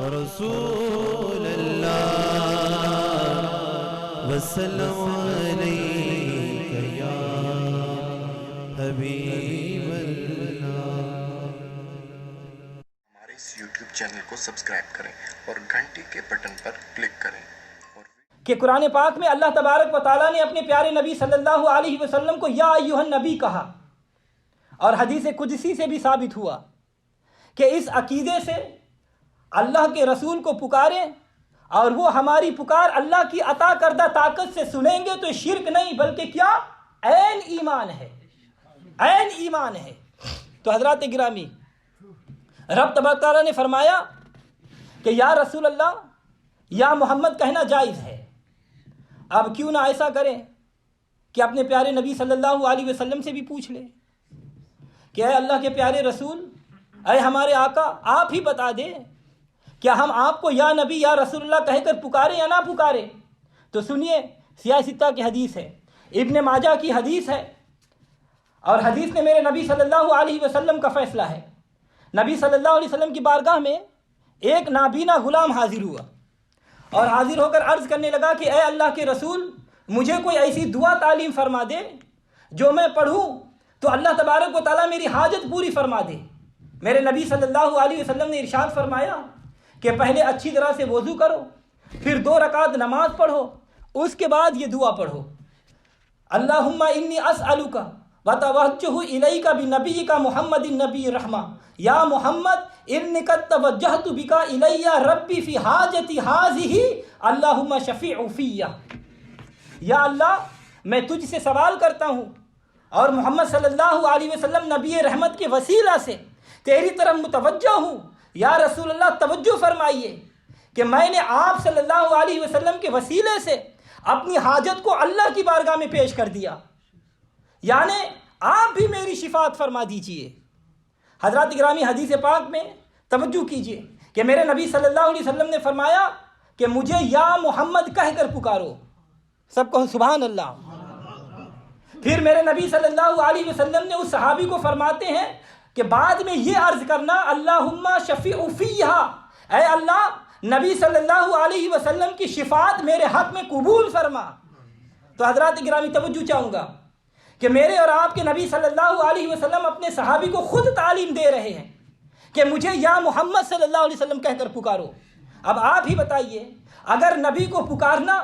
رسول اللہ وسلم علیک یا حبیب اللہ۔ ہمارے اس یوٹیوب چینل کو سبسکرائب کریں اور گھنٹی کے بٹن پر کلک کریں۔ کہ قرآن پاک میں اللہ تبارک و تعالیٰ نے اپنے پیارے نبی صلی اللہ علیہ وسلم کو یا ایھا النبی کہا، اور حدیث قدسی سے بھی ثابت ہوا کہ اس عقیدے سے اللہ کے رسول کو پکاریں اور وہ ہماری پکار اللہ کی عطا کردہ طاقت سے سنیں گے تو شرک نہیں بلکہ کیا عین ایمان ہے، عین ایمان ہے۔ تو حضرات گرامی، رب تبارک تعالیٰ نے فرمایا کہ یا رسول اللہ یا محمد کہنا جائز ہے۔ اب کیوں نہ ایسا کریں کہ اپنے پیارے نبی صلی اللہ علیہ وسلم سے بھی پوچھ لیں کہ اے اللہ کے پیارے رسول، اے ہمارے آقا، آپ ہی بتا دیں کیا ہم آپ کو یا نبی یا رسول اللہ کہہ کر پکاریں یا نہ پکاریں؟ تو سنیے، سیاہ ستہ کی حدیث ہے، ابن ماجہ کی حدیث ہے، اور حدیث میں میرے نبی صلی اللہ علیہ وسلم کا فیصلہ ہے۔ نبی صلی اللہ علیہ وسلم کی بارگاہ میں ایک نابینا غلام حاضر ہوا اور حاضر ہو کر عرض کرنے لگا کہ اے اللہ کے رسول، مجھے کوئی ایسی دعا تعلیم فرما دے جو میں پڑھوں تو اللہ تبارک و تعالیٰ میری حاجت پوری فرما دے۔ میرے نبی صلی اللہ علیہ وسلم نے ارشاد فرمایا کہ پہلے اچھی طرح سے وضو کرو، پھر 2 رکعت نماز پڑھو، اس کے بعد یہ دعا پڑھو، اللہم انی اسألک وتوجہ الیک بنبیک محمد النبی الرحمہ، یا محمد انک توجہت بک الی ربی فی حاجتی ہذہ اللہم شفیع فیہ۔ یا اللہ، میں تجھ سے سوال کرتا ہوں اور محمد صلی اللہ علیہ وسلم نبی رحمت کے وسیلہ سے تیری طرف متوجہ ہوں، یا رسول اللہ توجہ فرمائیے کہ میں نے آپ صلی اللہ علیہ وسلم کے وسیلے سے اپنی حاجت کو اللہ کی بارگاہ میں پیش کر دیا، یعنی آپ بھی میری شفاعت فرما دیجئے۔ حضرات گرامی، حدیث پاک میں توجہ کیجئے کہ میرے نبی صلی اللہ علیہ وسلم نے فرمایا کہ مجھے یا محمد کہہ کر پکارو، سب کہو سبحان اللہ۔ پھر میرے نبی صلی اللہ علیہ وسلم نے اس صحابی کو فرماتے ہیں کہ بعد میں یہ عرض کرنا اللہم شفیع فیہ، اے اللہ نبی صلی اللہ علیہ وسلم کی شفاعت میرے حق میں قبول فرما۔ تو حضرات گرامی توجہ چاہوں گا کہ میرے اور آپ کے نبی صلی اللہ علیہ وسلم اپنے صحابی کو خود تعلیم دے رہے ہیں کہ مجھے یا محمد صلی اللہ علیہ وسلم کہہ کر پکارو۔ اب آپ ہی بتائیے، اگر نبی کو پکارنا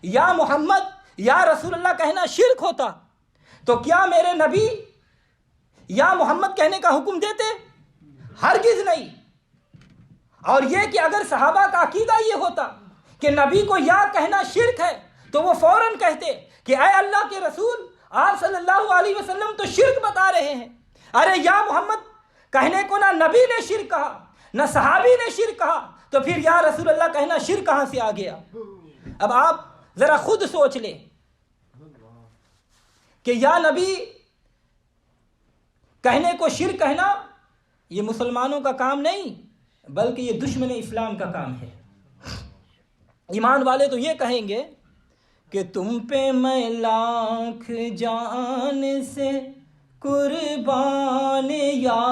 یا محمد یا رسول اللہ کہنا شرک ہوتا تو کیا میرے نبی یا محمد کہنے کا حکم دیتے؟ ہرگز نہیں۔ اور یہ کہ اگر صحابہ کا عقیدہ یہ ہوتا کہ نبی کو یا کہنا شرک ہے تو وہ فوراً کہتے کہ اے اللہ کے رسول، آپ صلی اللہ علیہ وسلم تو شرک بتا رہے ہیں، ارے یا محمد کہنے کو نہ نبی نے شرک کہا نہ صحابی نے شرک کہا، تو پھر یا رسول اللہ کہنا شرک کہاں سے آ گیا؟ اب آپ ذرا خود سوچ لیں کہ یا نبی کہنے کو شرک کہنا یہ مسلمانوں کا کام نہیں بلکہ یہ دشمن اسلام کا کام ہے۔ ایمان والے تو یہ کہیں گے کہ تم پہ میں لاکھ جان سے قربان یا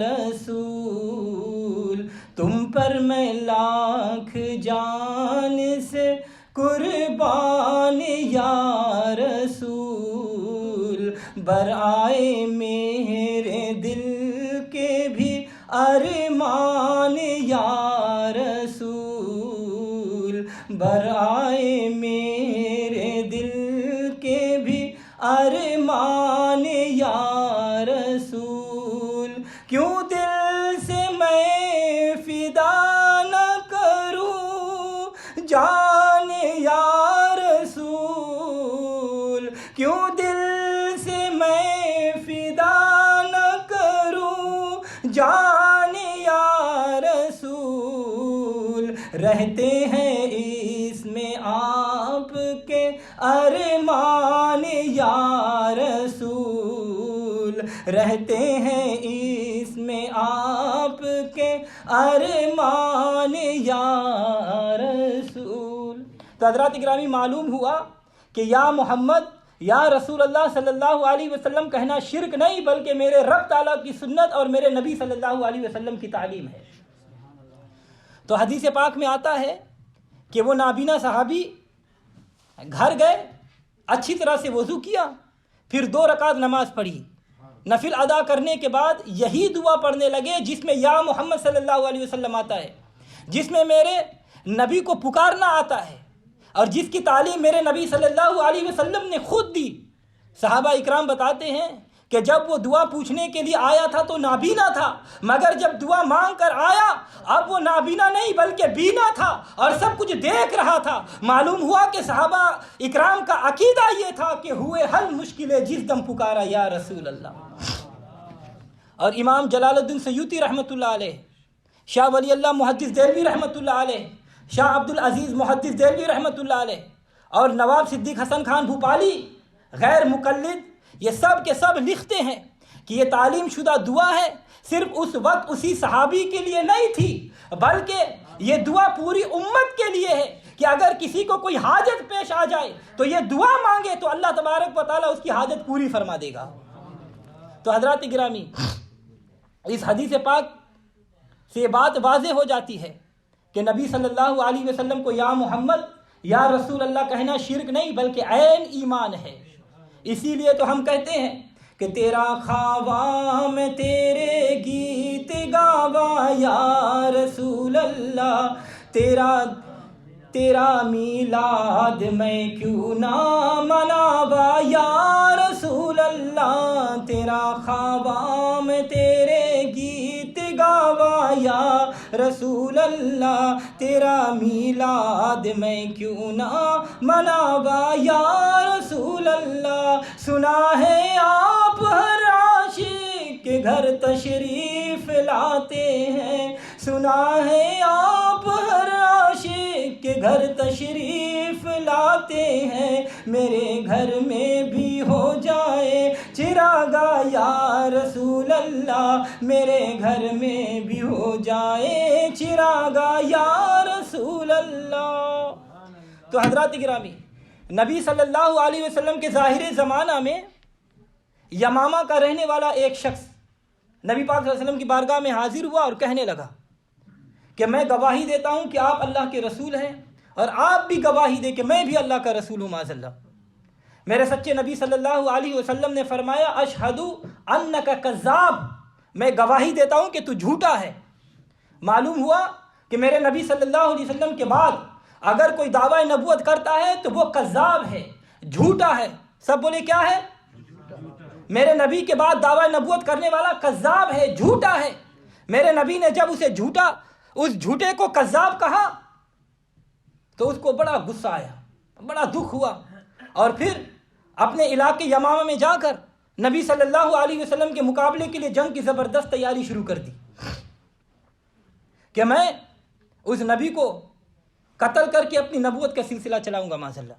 رسول، تم پر میں لاکھ جان سے قربان یا رسول، برائے میرے دل کے بھی ارمان یا رسول، برائے میرے دل کے بھی ارمان یا رسول، کیوں دل سے میں فدا نہ کروں جان یا رسول، کیوں دل سے میں فدا نہ کروں جان یا رسول، رہتے ہیں اس میں آپ کے ارمان یا رسول، رہتے ہیں اس میں آپ کے ارمان یا رسول۔ تو حضرات گرامی، معلوم ہوا کہ یا محمد یا رسول اللہ صلی اللہ علیہ وسلم کہنا شرک نہیں بلکہ میرے رب تعالیٰ کی سنت اور میرے نبی صلی اللہ علیہ وسلم کی تعلیم ہے۔ تو حدیث پاک میں آتا ہے کہ وہ نابینا صحابی گھر گئے، اچھی طرح سے وضو کیا، پھر 2 رکعت نماز پڑھی، نفل ادا کرنے کے بعد یہی دعا پڑھنے لگے جس میں یا محمد صلی اللہ علیہ وسلم آتا ہے، جس میں میرے نبی کو پکارنا آتا ہے، اور جس کی تعلیم میرے نبی صلی اللہ علیہ وسلم نے خود دی۔ صحابہ اکرام بتاتے ہیں کہ جب وہ دعا پوچھنے کے لیے آیا تھا تو نابینا تھا، مگر جب دعا مانگ کر آیا اب وہ نابینا نہیں بلکہ بینا تھا اور سب کچھ دیکھ رہا تھا۔ معلوم ہوا کہ صحابہ اکرام کا عقیدہ یہ تھا کہ ہوئے حل مشکلیں جس دم پکارا یا رسول اللہ۔ اور امام جلال الدین سیوطی رحمۃ اللہ علیہ، شاہ ولی اللہ محدث دہلوی رحمۃ اللہ علیہ، شاہ عبد العزیز محدث دہلوی رحمۃ اللہ علیہ، اور نواب صدیق حسن خان بھوپالی غیر مقلد، یہ سب کے سب لکھتے ہیں کہ یہ تعلیم شدہ دعا ہے، صرف اس وقت اسی صحابی کے لیے نہیں تھی بلکہ یہ دعا پوری امت کے لیے ہے کہ اگر کسی کو کوئی حاجت پیش آ جائے تو یہ دعا مانگے تو اللہ تبارک و تعالیٰ اس کی حاجت پوری فرما دے گا۔ تو حضرات گرامی، اس حدیث پاک سے بات واضح ہو جاتی ہے کہ نبی صلی اللہ علیہ وسلم کو یا محمد یا رسول اللہ کہنا شرک نہیں بلکہ عین ایمان ہے۔ اسی لیے تو ہم کہتے ہیں کہ تیرا خواہ میں تیرے گیت گاوا یا رسول اللہ، تیرا میلاد میں کیوں نہ مناوا یا رسول اللہ، تیرا خواہ میں تیرے گیت گاوا یا رسول اللہ، تیرا میلاد میں کیوں نہ مناوا یا رسول اللہ۔ سنا ہے آپ ہر عاشق کے گھر تشریف لاتے ہیں، سنا ہے آپ ہر عاشق کے گھر تشریف لاتے ہیں، میرے گھر میں بھی ہو جائے چراغا یا رسول اللہ، میرے گھر میں بھی ہو جائے چراغا یا رسول اللہ۔ تو حضرات گرامی، نبی صلی اللہ علیہ وسلم کے ظاہر زمانہ میں یمامہ کا رہنے والا ایک شخص نبی پاک صلی اللہ علیہ وسلم کی بارگاہ میں حاضر ہوا اور کہنے لگا کہ میں گواہی دیتا ہوں کہ آپ اللہ کے رسول ہیں، اور آپ بھی گواہی دے کہ میں بھی اللہ کا رسول ہوں معاذ اللہ۔ میرے سچے نبی صلی اللہ علیہ وسلم نے فرمایا اشہدو انک کذاب، میں گواہی دیتا ہوں کہ تو جھوٹا ہے۔ معلوم ہوا کہ میرے نبی صلی اللہ علیہ وسلم کے بعد اگر کوئی دعویٰ نبوت کرتا ہے تو وہ کذاب ہے، جھوٹا ہے۔ سب بولے کیا ہے؟ میرے نبی کے بعد دعویٰ نبوت کرنے والا کذاب ہے، جھوٹا ہے۔ میرے نبی نے جب اسے جھوٹا، اس جھوٹے کو کذاب کہا تو اس کو بڑا غصہ آیا، بڑا دکھ ہوا، اور پھر اپنے علاقے یمامہ میں جا کر نبی صلی اللہ علیہ وسلم کے مقابلے کے لیے جنگ کی زبردست تیاری شروع کر دی کہ میں اس نبی کو قتل کر کے اپنی نبوت کا سلسلہ چلاؤں گا معاذ اللہ۔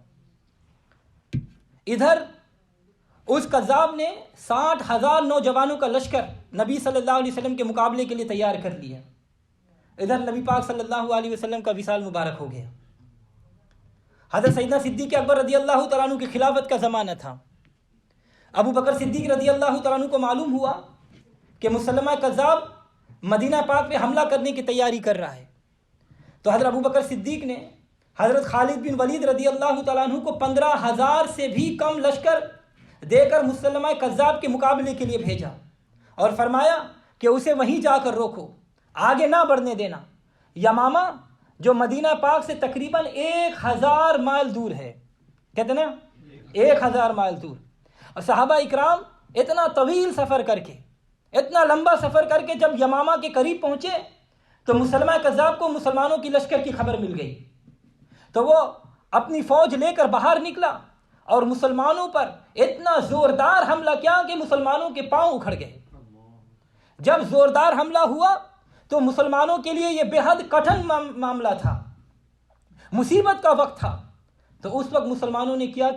ادھر اس کذاب نے 60,000 نوجوانوں کا لشکر نبی صلی اللہ علیہ وسلم کے مقابلے کے لیے تیار کر لیا۔ ادھر نبی پاک صلی اللہ علیہ وسلم کا وصال مبارک ہو گیا۔ حضرت سیدنا صدیق اکبر رضی اللہ تعالیٰ عنہ کی خلافت کا زمانہ تھا۔ ابو بکر صدیق رضی اللہ تعالیٰ عنہ کو معلوم ہوا کہ مسلمہ کذاب مدینہ پاک پہ حملہ کرنے کی تیاری کر رہا ہے، تو حضرت ابو بکر صدیق نے حضرت خالد بن ولید رضی اللہ تعالیٰ عنہ کو 15,000 سے بھی کم لشکر دے کر مسلمہ کذاب کے مقابلے کے لیے بھیجا، اور فرمایا کہ اسے وہیں جا کر روکو، آگے نہ بڑھنے دینا۔ یمامہ جو مدینہ پاک سے تقریباً 1000 مائل دور ہے، کہتے نا 1000 مائل دور، اور صحابہ اکرام اتنا طویل سفر کر کے، اتنا لمبا سفر کر کے جب یمامہ کے قریب پہنچے تو مسلمہ کذاب کو مسلمانوں کی لشکر کی خبر مل گئی، تو وہ اپنی فوج لے کر باہر نکلا اور مسلمانوں پر اتنا زوردار حملہ کیا کہ مسلمانوں کے پاؤں اکھڑ گئے۔ جب زوردار حملہ ہوا تو مسلمانوں کے لیے یہ بے حد کٹھن معاملہ تھا، مصیبت کا وقت تھا، تو اس وقت مسلمانوں نے کیا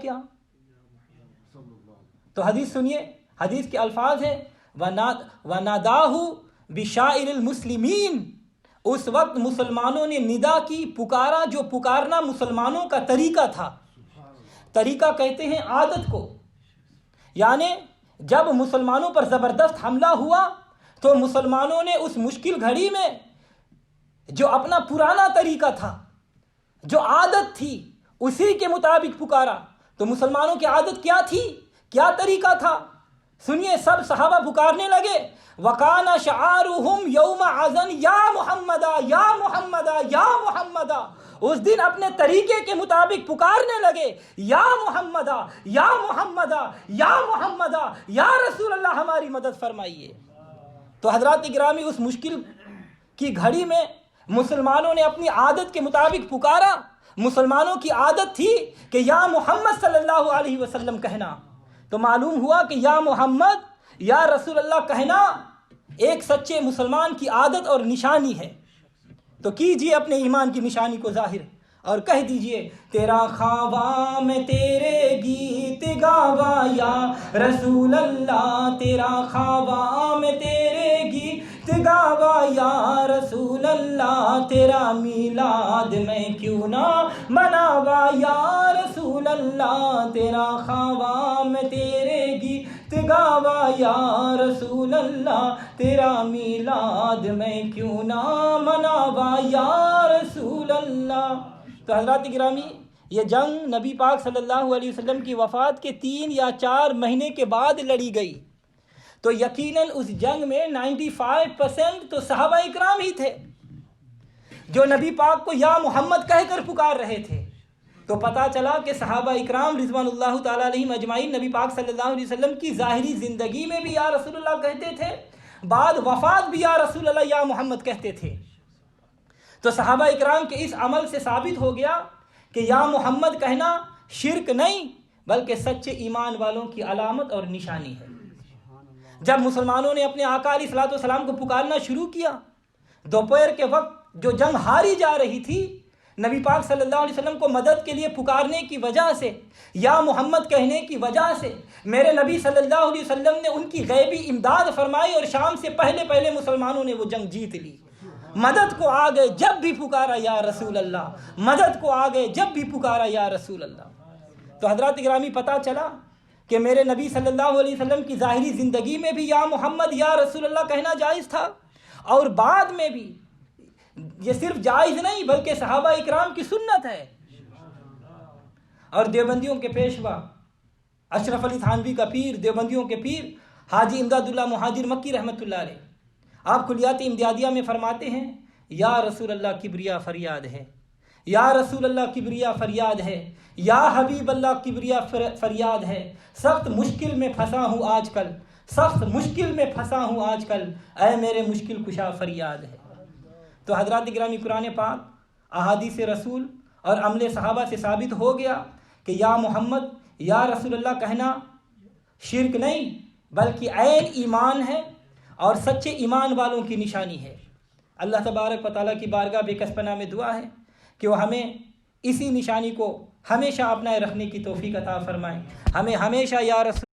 تو حدیث سنیے، حدیث کے الفاظ ہیں وَنَادَاهُ بِشَائِرِ الْمُسْلِمِينَ، اس وقت مسلمانوں نے ندا کی، پکارا، جو پکارنا مسلمانوں کا طریقہ تھا۔ طریقہ کہتے ہیں عادت کو، یعنی جب مسلمانوں پر زبردست حملہ ہوا تو مسلمانوں نے اس مشکل گھڑی میں جو اپنا پرانا طریقہ تھا، جو عادت تھی، اسی کے مطابق پکارا. تو مسلمانوں کی عادت کیا تھی، کیا طریقہ تھا؟ سنیے، سب صحابہ پکارنے لگے. وَقَانَ شَعَارُهُمْ يَوْمَ عَزَنْ يَا مُحَمَّدَا يَا مُحَمَّدَا يَا مُحَمَّدَا. اس دن اپنے طریقے کے مطابق پکارنے لگے، یا محمدہ یا محمدہ یا محمدہ، یا رسول اللہ ہماری مدد فرمائیے. تو حضرات گرامی، اس مشکل کی گھڑی میں مسلمانوں نے اپنی عادت کے مطابق پکارا. مسلمانوں کی عادت تھی کہ یا محمد صلی اللہ علیہ وسلم کہنا. تو معلوم ہوا کہ یا محمد یا رسول اللہ کہنا ایک سچے مسلمان کی عادت اور نشانی ہے. تو کیجئے اپنے ایمان کی نشانی کو ظاہر اور کہہ دیجئے، تیرا خواہ میں تیرے گیت گاوا یا رسول اللہ، تیرا خواہ میں تیرے گیت گاوا یا رسول اللہ، تیرا میلاد میں کیوں نہ مناوا یا رسول اللہ، تیرا خواہ میں تیرے گیت گاوا یا رسول اللہ، تیرا میلاد میں کیوں نہ مناوا یا رسول اللہ. تو حضرات گرامی، یہ جنگ نبی پاک صلی اللہ علیہ وسلم کی وفات کے 3 یا 4 مہینے کے بعد لڑی گئی. تو یقیناً اس جنگ میں 95% تو صحابہ اکرام ہی تھے جو نبی پاک کو یا محمد کہہ کر پکار رہے تھے. تو پتہ چلا کہ صحابہ اکرام رضوان اللہ تعالیٰ علیہم اجمعین نبی پاک صلی اللہ علیہ وسلم کی ظاہری زندگی میں بھی یا رسول اللہ کہتے تھے، بعد وفات بھی یا رسول اللہ یا محمد کہتے تھے. تو صحابہ اکرام کے اس عمل سے ثابت ہو گیا کہ یا محمد کہنا شرک نہیں بلکہ سچے ایمان والوں کی علامت اور نشانی ہے. جب مسلمانوں نے اپنے آقا علیہ الصلوۃ والسلام کو پکارنا شروع کیا، دوپہر کے وقت جو جنگ ہاری جا رہی تھی، نبی پاک صلی اللہ علیہ وسلم کو مدد کے لیے پکارنے کی وجہ سے، یا محمد کہنے کی وجہ سے میرے نبی صلی اللہ علیہ وسلم نے ان کی غیبی امداد فرمائی اور شام سے پہلے مسلمانوں نے وہ جنگ جیت لی. مدد کو آ گئے جب بھی پکارا یا رسول اللہ، مدد کو آ گئے جب بھی پکارا یا رسول اللہ. تو حضرات گرامی، پتہ چلا کہ میرے نبی صلی اللہ علیہ وسلم کی ظاہری زندگی میں بھی یا محمد یا رسول اللہ کہنا جائز تھا، اور بعد میں بھی یہ صرف جائز نہیں بلکہ صحابہ اکرام کی سنت ہے. اور دیوبندیوں کے پیشوا اشرف علی تھانوی کا پیر، دیوبندیوں کے پیر حاجی امداد اللہ مہاجر مکی رحمۃ اللہ علیہ، آپ کلیات امدادیہ میں فرماتے ہیں، یا رسول اللہ کبریا فریاد ہے، یا رسول اللہ کبریا فریاد ہے، یا حبیب اللہ کبریا فریاد ہے، سخت مشکل میں پھنسا ہوں آج کل، سخت مشکل میں پھنسا ہوں آج کل، اے میرے مشکل کشا فریاد ہے. تو حضرات گرامی، قرآن پاک، احادیث رسول اور عمل صحابہ سے ثابت ہو گیا کہ یا محمد یا رسول اللہ کہنا شرک نہیں بلکہ عین ایمان ہے اور سچے ایمان والوں کی نشانی ہے. اللہ تبارک و تعالیٰ کی بارگاہ بے کس پناہ میں دعا ہے کہ وہ ہمیں اسی نشانی کو ہمیشہ اپنائے رکھنے کی توفیق عطا فرمائے. ہمیں ہمیشہ یا رسول